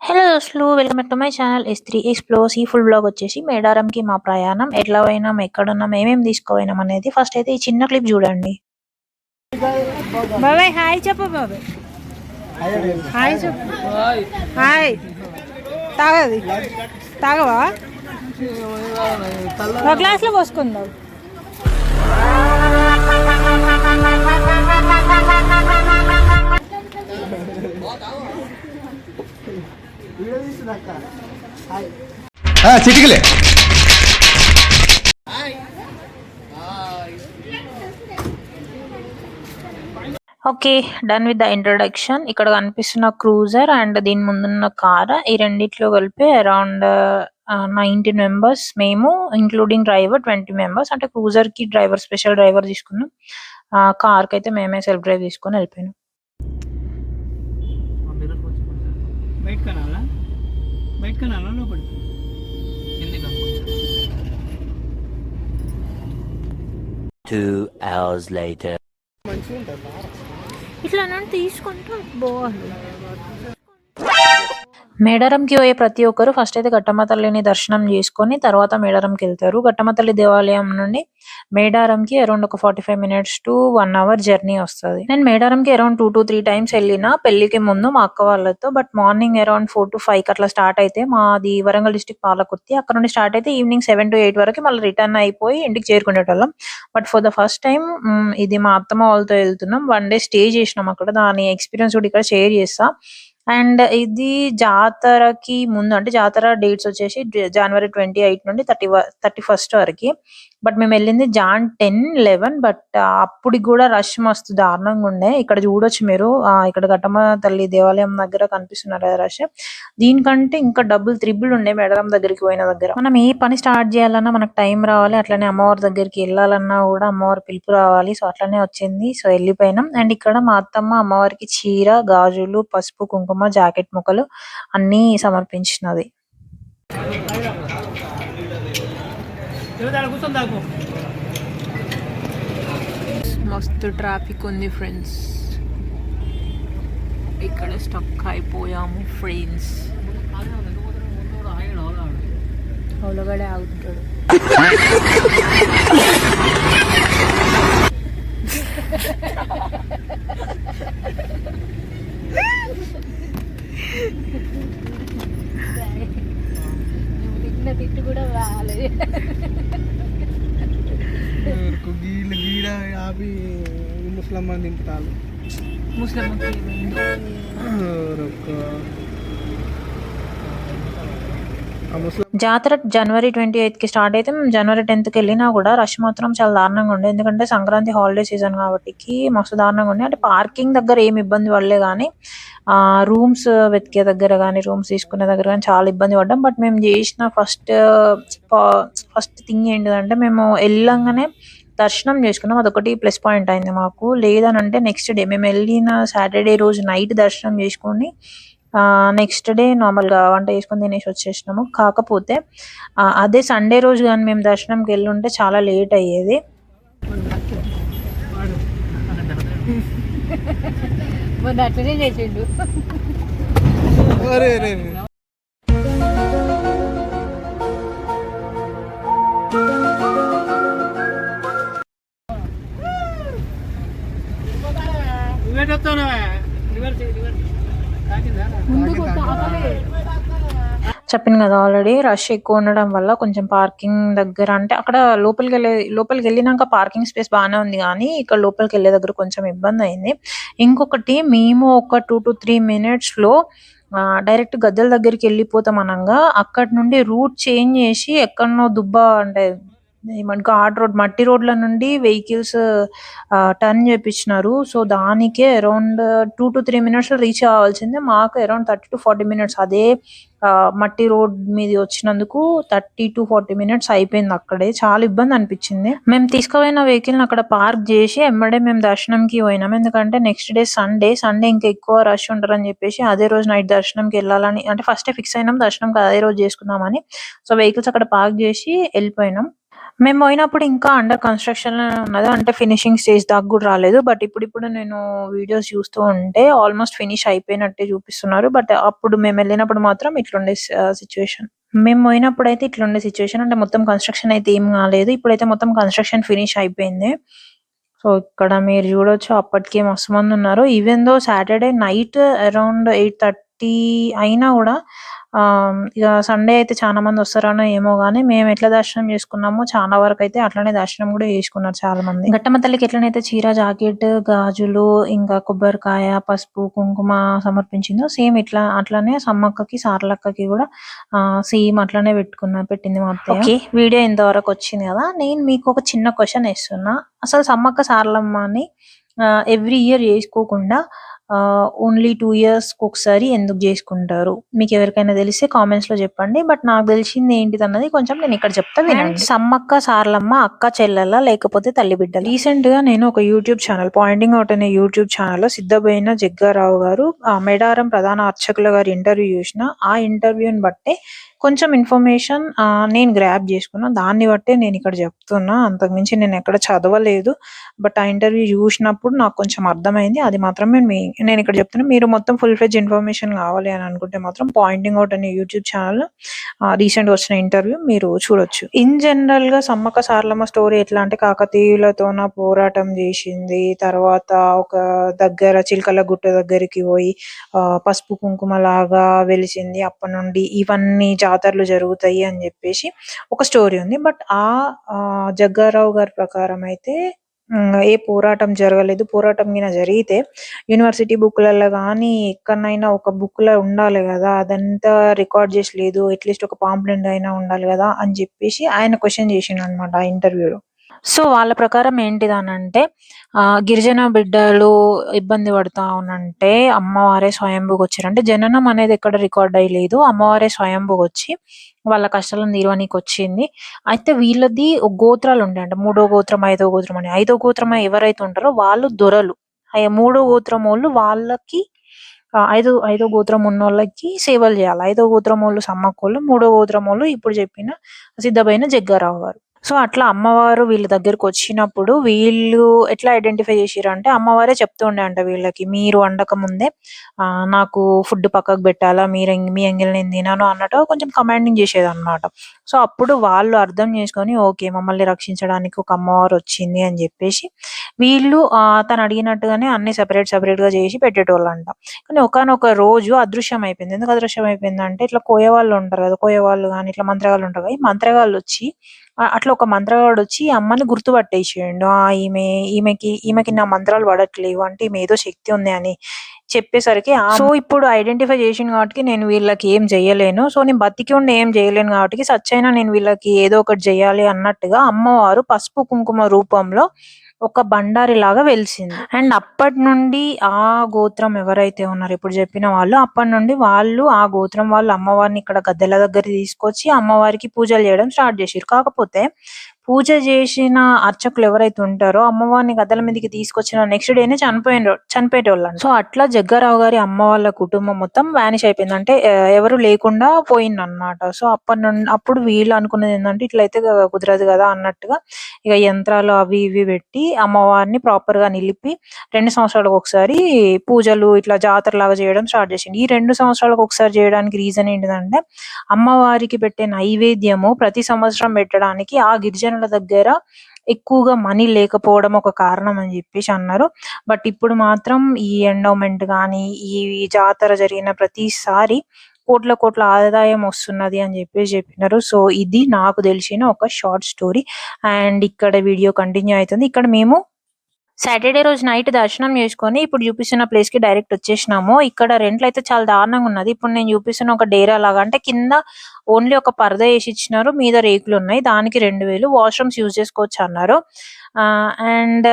Hello దోస్తులు, welcome back to my channel S3 explores. ఈ full blog వచ్చేసి మేడారంకి మా ప్రయాణం, ఎట్లా పోయినాం, ఎక్కడున్నాం, ఏమేమి తీసుకుపోయినాం అనేది ఫస్ట్ అయితే ఈ చిన్న క్లిప్ చూడండి. బాబాయ్ హాయ్ చెప్పు. బాబాయ్ హాయ్ చెప్పు. హాయ్ తాగది తాగవా? ఒక గ్లాస్లో పోసుకుందాం. చిటికలే okay, done with the introduction. ఇక్కడ కనిపిస్తున్న క్రూజర్ అండ్ దీని ముందున్న కార్, ఈ రెండిట్లో కలిపి అరౌండ్ 19 మెంబర్స్. మేము ఇంక్లూడింగ్ డ్రైవర్ 20 మెంబర్స్. అంటే క్రూజర్ కి డ్రైవర్, స్పెషల్ డ్రైవర్ తీసుకున్నాం. కార్ కి అయితే మేమే సెల్ఫ్ డ్రైవ్ తీసుకొని వెళ్ళిపోయినాం. ఇట్లా నన్ను తీసుకుంటూ పోవాలి. మేడారంకి పోయే ప్రతి ఒక్కరు ఫస్ట్ అయితే ఘట్టమ్మ తల్లిని దర్శనం చేసుకొని తర్వాత మేడారంకి వెళ్తారు. ఘట్టమ్మ తల్లి దేవాలయం నుండి మేడారంకి అరౌండ్ ఒక 45 మినిట్స్ టు 1 అవర్ జర్నీ వస్తుంది. నేను మేడారంకి అరౌండ్ 2 to 3 టైమ్స్ వెళ్ళిన పెళ్లికి ముందు మా అక్క వాళ్ళతో. బట్ మార్నింగ్ అరౌండ్ 4 to 5 అట్లా స్టార్ట్ అయితే, మాది వరంగల్ డిస్ట్రిక్ట్ పాలకుర్తి, అక్కడ నుండి స్టార్ట్ అయితే ఈవినింగ్ 7 to 8 వరకు మళ్ళీ రిటర్న్ అయిపోయి ఇంటికి చేరుకునేటోళ్ళం. But for the first time ఇది మా అత్తమ్మ వాళ్ళతో వెళ్తున్నాం. 1 day స్టే చేసినాం అక్కడ. దాని ఎక్స్పీరియన్స్ కూడా ఇక్కడ షేర్ చేస్తా. అండ్ ఇది జాతరకి ముందు, అంటే జాతర డేట్స్ వచ్చేసి January 28 నుండి 31st వరకు. బట్ మేము వెళ్ళింది Jan 10, 11. బట్ అప్పటికి కూడా రష్ మస్తు దారుణంగా ఉండే. ఇక్కడ చూడొచ్చు మీరు, ఇక్కడ ఘట్టమ్మ తల్లి దేవాలయం దగ్గర కనిపిస్తున్నారు కదా రష్. దీనికంటే ఇంకా డబుల్ త్రిబుల్ ఉండే మేడారం దగ్గరికి పోయిన దగ్గర. మనం ఏ పని స్టార్ట్ చేయాలన్నా మనకు టైం రావాలి, అట్లనే అమ్మవారి దగ్గరికి వెళ్ళాలన్నా కూడా అమ్మవారి పిలుపు రావాలి. సో అట్లనే వచ్చింది. సో వెళ్ళిపోయినాం. అండ్ ఇక్కడ మా అత్తమ్మ అమ్మవారికి చీర, గాజులు, పసుపు, కుంకుమ, జాకెట్ ముక్కలు అన్ని సమర్పించినది. మస్తు ట్రాఫిక్ ఉంది ఫ్రెండ్స్. ఇక్కడ స్టక్ అయిపోయాము ఫ్రెండ్స్. ఒలగడే ఆగుతాడు. తిట్టు కూడా రాలేదు. ముస్లిం మంది తింటారు. జాతర January 28కి స్టార్ట్ అయితే మేము January 10కి వెళ్ళినా కూడా రష్ మాత్రం చాలా దారుణంగా ఉండే. ఎందుకంటే సంక్రాంతి హాలిడే సీజన్ కాబట్టి మస్తు దారుణంగా ఉండే. అంటే పార్కింగ్ దగ్గర ఏమి ఇబ్బంది పడలే, కానీ రూమ్స్ వెతికే దగ్గర కానీ, రూమ్స్ తీసుకునే దగ్గర కానీ చాలా ఇబ్బంది పడ్డాం. బట్ మేము చేసిన ఫస్ట్ థింగ్ ఏంటిదంటే, మేము వెళ్ళంగానే దర్శనం చేసుకున్నాం. అదొకటి ప్లస్ పాయింట్ అయింది మాకు. లేదనంటే నెక్స్ట్ డే, మేము వెళ్ళిన సాటర్డే రోజు నైట్ దర్శనం చేసుకొని నెక్స్ట్ డే నార్మల్ గా వంట చేసుకొని తినేసి వచ్చేసినాము. కాకపోతే అదే సండే రోజు కానీ మేము దర్శనంకి వెళ్ళి ఉంటే చాలా లేట్ అయ్యేది. అట్లనే చేసిండు. చెప్పాను కదా ఆల్రెడీ, రష్ ఎక్కువ ఉండడం వల్ల కొంచెం పార్కింగ్ దగ్గర, అంటే అక్కడ లోపలికి వెళ్ళినాక పార్కింగ్ స్పేస్ బాగానే ఉంది, కానీ ఇక్కడ లోపలికి వెళ్ళే దగ్గర కొంచెం ఇబ్బంది అయింది. ఇంకొకటి, మేము ఒక 2 to 3 మినిట్స్ లో డైరెక్ట్ గద్దెల దగ్గరికి వెళ్ళిపోతాం అనగా అక్కడ నుండి రూట్ చేంజ్ చేసి ఎక్కడనో అంటే ఘాట్ రోడ్, మట్టి రోడ్ల నుండి వెహికల్స్ టర్న్ చేపించినారు. సో దానికే అరౌండ్ 2 to 3 మినిట్స్ లో రీచ్ కావాల్సిందే, మాకు అరౌండ్ 30 to 40 మినిట్స్ అదే మట్టి రోడ్ మీద వచ్చినందుకు 30 to 40 మినిట్స్ అయిపోయింది అక్కడే. చాలా ఇబ్బంది అనిపించింది. మేము తీసుకుపోయిన వెహికల్ అక్కడ పార్క్ చేసి ఎమ్మడే మేము దర్శనంకి పోయినాం. ఎందుకంటే నెక్స్ట్ డే సండే ఇంకా ఎక్కువ రష్ ఉంటారని చెప్పేసి అదే రోజు నైట్ దర్శనంకి వెళ్ళాలని, అంటే ఫస్ట్ ఫిక్స్ అయినాం దర్శనం అదే రోజు చేసుకుందామని. సో వెహికల్స్ అక్కడ పార్క్ చేసి వెళ్ళిపోయినాం. మేము పోయినప్పుడు ఇంకా అండర్ కన్‌స్ట్రక్షన్‌లోనే ఉన్నది. అంటే ఫినిషింగ్ స్టేజ్ దాకా గూడా రాలేదు. బట్ ఇప్పుడిప్పుడు నేను వీడియోస్ చూస్తూ ఉంటే ఆల్‌మోస్ట్ ఫినిష్ అయిపోయినట్టే చూపిస్తున్నారు. బట్ అప్పుడు మేమెళ్ళినప్పుడు మాత్రం ఇట్లుండే సిట్యుయేషన్. మేము పోయినప్పుడైతే ఇట్లుండే సిట్యుయేషన్. అంటే మొత్తం కన్‌స్ట్రక్షన్ అయితే ఏం కాలేదు. ఇప్పుడైతే మొత్తం కన్‌స్ట్రక్షన్ ఫినిష్ అయిపోయింది. సో, ఇక్కడ మీరు చూడొచ్చు అప్పటికే మస్తు మందున్నారు. Even though Saturday night around 8:30 అయినా గూడా ఇగ సండే అయితే చాలా మందొస్తారనో ఏమో గానీ, మేమెట్లా దర్శనం చేసుకున్నామో చాలా వరకైతే అట్లనే దర్శనం గూడా చేసుకున్నారు చాలా మంది. ఘట్టమ్మ తల్లికి ఎట్లనైతే చీర, జాకెట్, గాజులు, ఇంకా కొబ్బరికాయ, పసుపు, కుంకుమ సమర్పించిందో సేమ్ అట్లనే సమ్మక్కకి, సారలక్కకి గూడా సేమ్ అట్లనే పెట్టింది మా అత్తయ్య. ఓకే. వీడియో ఇంతవరకొచ్చింది గదా! నేను మీకొక చిన్న క్వెషన్ ఏస్తున్నా. అసలు సమ్మక్క సారలమ్మని ఎవ్రీ ఇయర్ జేసుకోకుండా ఓన్లీ 2 ఇయర్స్‌కొకసారి ఎందుకు జేసుకుంటారు? మీకెవరికైనా తెలిస్తే కామెంట్స్‌లో జెప్పండి. బట్ నాకు తెలిసింది ఏంటిదన్నది కొంచెం నేనిక్కడ చెప్తా వినండి. సమ్మక్క, సారలమ్మ అక్క చెల్లెలా? లేకపోతే తల్లి బిడ్డలా? రీసెంట్‌గా నేను ఒక యూట్యూబ్ ఛానల్ 'పాయింటింగ్ ఔట్' అనే యూట్యూబ్ ఛానల్‌లో సిద్ధబోయిన జగ్గారావు గారు మేడారం ప్రధాన అర్చకుల గారి ఇంటర్వ్యూ జూషిన. ఆ ఇంటర్వ్యూని బట్టే కొంచెం ఇన్ఫర్మేషన్ నేను గ్రాబ్ జేసుకున్నా. దాన్ని బట్టే నేనిక్కడ జెప్తున్నా. అంతకు మించి నేనెక్కడ చదవలేదు. బట్ ఆ ఇంటర్వ్యూ జూషినప్పుడు నాకు కొంచెం అర్థమైంది. అది మాత్రమే నేనిక్కడ చెప్తున్నా. మీరు మొత్తం ఫుల్ ఫ్లెడ్జ్ ఇన్ఫర్మేషన్ కావాలి అని అనుకుంటే మాత్రం 'పాయింటింగ్ ఔట్' అనే యూట్యూబ్ ఛానల్ రీసెంట్‌గా వచ్చిన ఇంటర్వ్యూ మీరు చూడొచ్చు. ఇన్ జనరల్‌గా సమ్మక్క సారలమ్మ స్టోరీ ఎట్లా అంటే కాకతీయులతోన పోరాటం జేషింది. తర్వాత ఒక దగ్గర చిలకల గుట్ట దగ్గరికి పోయి పసుపు కుంకుమలాగా వెలిసింది. అప్పటినుండి ఇవన్నీ జాతరలు జరుగుతాయి అని జెప్పేసి ఒక స్టోరీ ఉంది. బట్ జగ్గారావు గారి ప్రకారం అయితే ఏ పోరాటం జరగలేదు. పోరాటం గిన జరిగితే యూనివర్సిటీ బుక్‌లల్ల గానీ, ఎక్కడనైనా ఒక బుక్‌లో ఉండాలి గదా! అదంతా రికార్డ్ జేసి లేదు. అట్‌లీస్ట్ ఒక పాంప్లెంట్ అయినా ఉండాలి గదా! అని జెప్పేసి ఆయన క్వెషన్ జేషిండనమాట ఆ ఇంటర్వ్యూలో. సో, వాళ్ళ ప్రకారం ఏంటిదనంటే గిరిజన బిడ్డలు ఇబ్బంది పడతా ఉనంటే అమ్మవారే స్వయంభూగొచ్చారు. అంటే జననం అనేది ఎక్కడ రికార్డ్ అయ్యి లేదు. అమ్మవారే స్వయంభూగొచ్చి వాళ్ళ కష్టాలను తీరనీకొచ్చింది. అయితే వీళ్ళది గోత్రాలుంటాయంట. మూడో గోత్రం, ఐదో గోత్రం అని. ఐదో గోత్రం ఎవరైతే ఉంటారో వాళ్ళు దొరలు. మూడో గోత్రమోళ్ళు వాళ్ళకి ఐదో గోత్రం ఉన్నోళ్ళకి సేవలు జేయాలి. ఐదో గోత్రమోళ్ళు సమ్మక్కోళ్ళు, మూడో గోత్రమోళ్ళు ఇప్పుడు చెప్పిన సిద్ధబోయిన జగ్గారావు గారు. సో, అట్లా అమ్మవారు వీళ్ళ దగ్గరకొచ్చినప్పుడు వీళ్ళు ఎట్లా ఐడెంటిఫై జేషిర్రంటే అమ్మవారే చెప్తూ ఉండే అంట వీళ్ళకి. మీరు వండకముందే నాకు ఫుడ్ పక్కకు బెట్టాలా, మీ ఎంగిల్ నేను తినను అన్నట్టు కొంచెం కమాండింగ్ జేసేదనమాట. సో, అప్పుడు వాళ్ళు అర్థం జేసుకొని ఓకే. మమ్మల్ని రక్షించడానికి ఒక అమ్మవారొచ్చింది అని జెప్పేసి వీళ్ళు తను అడిగినట్టుగానే అన్నీ సెపరేట్‌గా జేసి పెట్టేటోళ్ళంట. కానీ ఒకానొక రోజు అదృశ్యమైపోయింది. ఎందుకు అదృశ్యమైపోయిందంటే ఇట్లా కోయవాళ్ళు ఉంటారు గదా! కోయవాళ్ళు గాని, ఇట్లా మంత్రగాళ్ళు ఉంటారు గదా! ఈ మంత్రగాళ్ళొచ్చి అట్లా ఒక మంత్రగాడొచ్చి ఈ అమ్మని గుర్తుపట్టేసిండు. ఈమెకి నా మంత్రాలు పడట్లేవు. అంటే ఈమె ఏదో శక్తి ఉంది అని చెప్పేసరికి సో, ఇప్పుడు ఐడెంటిఫై చేసిండు గాబట్టికి నేను వీళ్ళకి ఏం జేయలేను. సో, నేను బతికి ఉండి ఏం జేయలేను గాబట్టికి సచ్చైనా నేను వీళ్ళకి ఏదో ఒకటి జేయాలి అన్నట్టుగా అమ్మవారు పసుపు, కుంకుమ రూపంలో ఒక బండారిలాగా వెలిసింది. అండ్ అప్పటినుండి ఆ గోత్రం ఎవరైతే ఉన్నారో ఇప్పుడు జెప్పిన వాళ్ళు అప్పటినుండి వాళ్ళు ఆ గోత్రం వాళ్ళు అమ్మవారిని ఇక్కడ గద్దెల దగ్గరికి తీసుకొచ్చి అమ్మవారికి పూజలు జేయడం స్టార్ట్ జేషిర్రు. కాకపోతే పూజ జేషిన అర్చకులు ఎవరైతే ఉంటారో అమ్మవారిని గద్దెల మీదకి తీసుకొచ్చిన నెక్స్ట్ డేనే చనిపోయేటోళ్ళంట. సో, అట్లా జగ్గారావు గారి అమ్మ వాళ్ళ కుటుంబం మొత్తం వానిష్ అయిపోయింది. అంటే ఎవరు లేకుండా పోయిందనమాట. సో, అప్పుడు వీళ్ళు అనుకున్నదేందంటే ఇట్లయితే కుదరదు గదా! అన్నట్టుగా ఇగ యంత్రాలు అవి ఇవి పెట్టి అమ్మవారిని ప్రాపర్‌గా నిలిపి 2 సంవత్సరాలకొకసారి పూజలు ఇట్లా జాతరలాగా చేయడం స్టార్ట్ చేసిండు. ఈ 2 సంవత్సరాలకొకసారి చేయడానికి రీజన్ ఏంటిదంటే అమ్మవారికి పెట్టే నైవేద్యము ప్రతి సంవత్సరం పెట్టడానికి ఆ గిరిజనుల దగ్గర ఎక్కువగా మనీ లేకపోవడం ఒక కారణం అని జెప్పేసి అన్నారు. బట్ ఇప్పుడు మాత్రం ఈ ఎండోమెంట్ గానీ, ఈ జాతర జరిగిన ప్రతిసారి కోట్ల ఆదాయం వస్తున్నది అని జెప్పేసి చెప్పినారు. సో, ఇది నాకు తెలిసిన ఒక షార్ట్ స్టోరీ. అండ్ ఇక్కడ వీడియో కంటిన్యూ అయితుంది. ఇక్కడ మేము సాటర్‌డే రోజు నైట్ దర్శనం చేసుకొని ఇప్పుడు చూపిస్తున్న ప్లేస్‌కి డైరెక్ట్ వచ్చేసినాము. ఇక్కడ రెంట్‌లయితే చాలా దారుణంగున్నది. ఇప్పుడు నేను చూపిస్తున్న ఒక డేరా లాగా అంటే కింద ఓన్లీ ఒక పరదా ఏసిచ్చినారు. మీద రేకులున్నాయి. దానికి 2000 వాష్‌రూమ్స్ యూజ్ చేసుకోవచ్చన్నారు. అండ్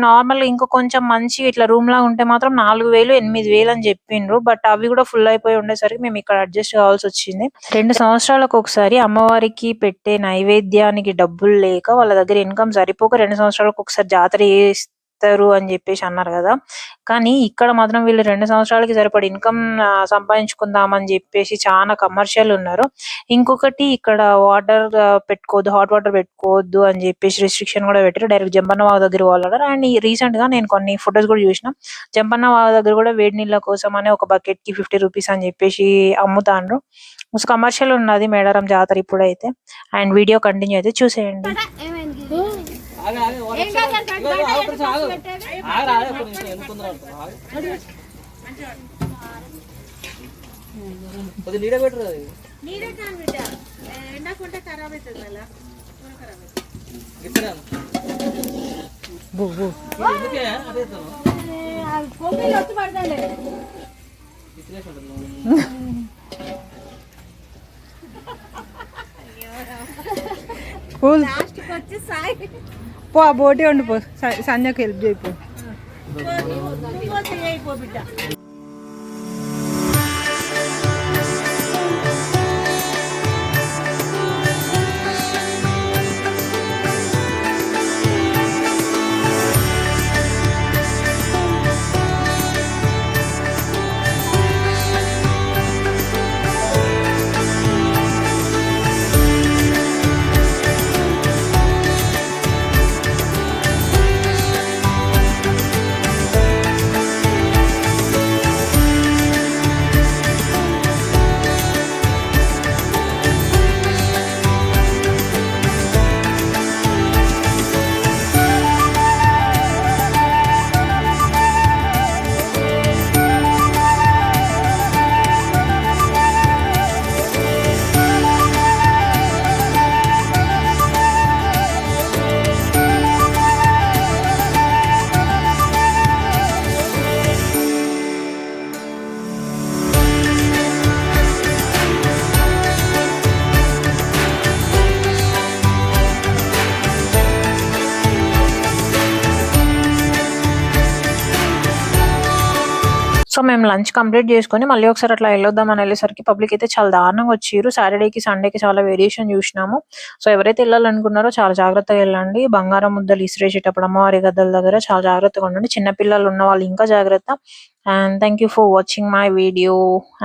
నార్మల్‌గా ఇంక కొంచెం మంచిగా ఇట్లా రూమ్‌లాగా ఉంటే మాత్రం 4000, 8000 అని చెప్పిండ్రు. బట్ అవి కూడా ఫుల్ అయిపోయి ఉండేసరికి మేము ఇక్కడ అడ్జస్ట్ కావాల్సొచ్చింది. 2 సంవత్సరాలకొకసారి అమ్మవారికి పెట్టే నైవేద్యానికి డబ్బులు లేక వాళ్ళ దగ్గర ఇన్‌కమ్ సరిపోక 2 సంవత్సరాలకొకసారి జాతర ఇస్తారు అని చెప్పేసి అన్నారు కదా. కానీ ఇక్కడ మాత్రం వీళ్ళు 2 సంవత్సరాలకి సరిపడి ఇన్కమ్ సంపాదించుకుందామని చెప్పేసి చాలా కమర్షియల్ ఉన్నారు. ఇంకొకటి ఇక్కడ వాటర్ పెట్టుకోవద్దు, హాట్ వాటర్ పెట్టుకోవద్దు అని చెప్పేసి రిస్ట్రిక్షన్ కూడా పెట్టారు. డైరెక్ట్ జంపన్న వాగు దగ్గర పోవాలన్నారు. అండ్ రీసెంట్ గా నేను కొన్ని ఫొటోస్ కూడా చూసిన. జంపన్న వాగు దగ్గర కూడా వేడి నీళ్ళ కోసం అనే ఒక బకెట్ కి 50 రూపీస్ అని చెప్పేసి అమ్ముతాండ్రు. మస్తు కమర్షియల్ ఉన్నది మేడారం జాతర ఇప్పుడైతే. అండ్ వీడియో కంటిన్యూ అయితే చూసేయండి. కూల్ పో ఆ బోటే ఉండిపో, సంజయ్కి హెల్ప్ చేయిపో. సో మేము లంచ్ కంప్లీట్ చేసుకొని మళ్ళీ ఒకసారి అట్లా వెళ్ళొద్దామని వెళ్ళేసరికి పబ్లిక్ అయితే చాలా దారుణంగా వచ్చారు. సాటర్డేకి సండేకి చాలా వేరియేషన్ చూసినాము. సో ఎవరైతే వెళ్ళాలనుకున్నారో చాలా జాగ్రత్తగా వెళ్ళండి. బంగారం ముద్దలు ఇసిరేసేటప్పుడు అమ్మవారి గద్దల దగ్గర చాలా జాగ్రత్తగా ఉండండి. చిన్న పిల్లలు ఉన్న వాళ్ళు ఇంకా జాగ్రత్త. And thank you for watching my video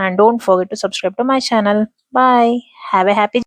and don't forget to subscribe to my channel. Bye. Have a happy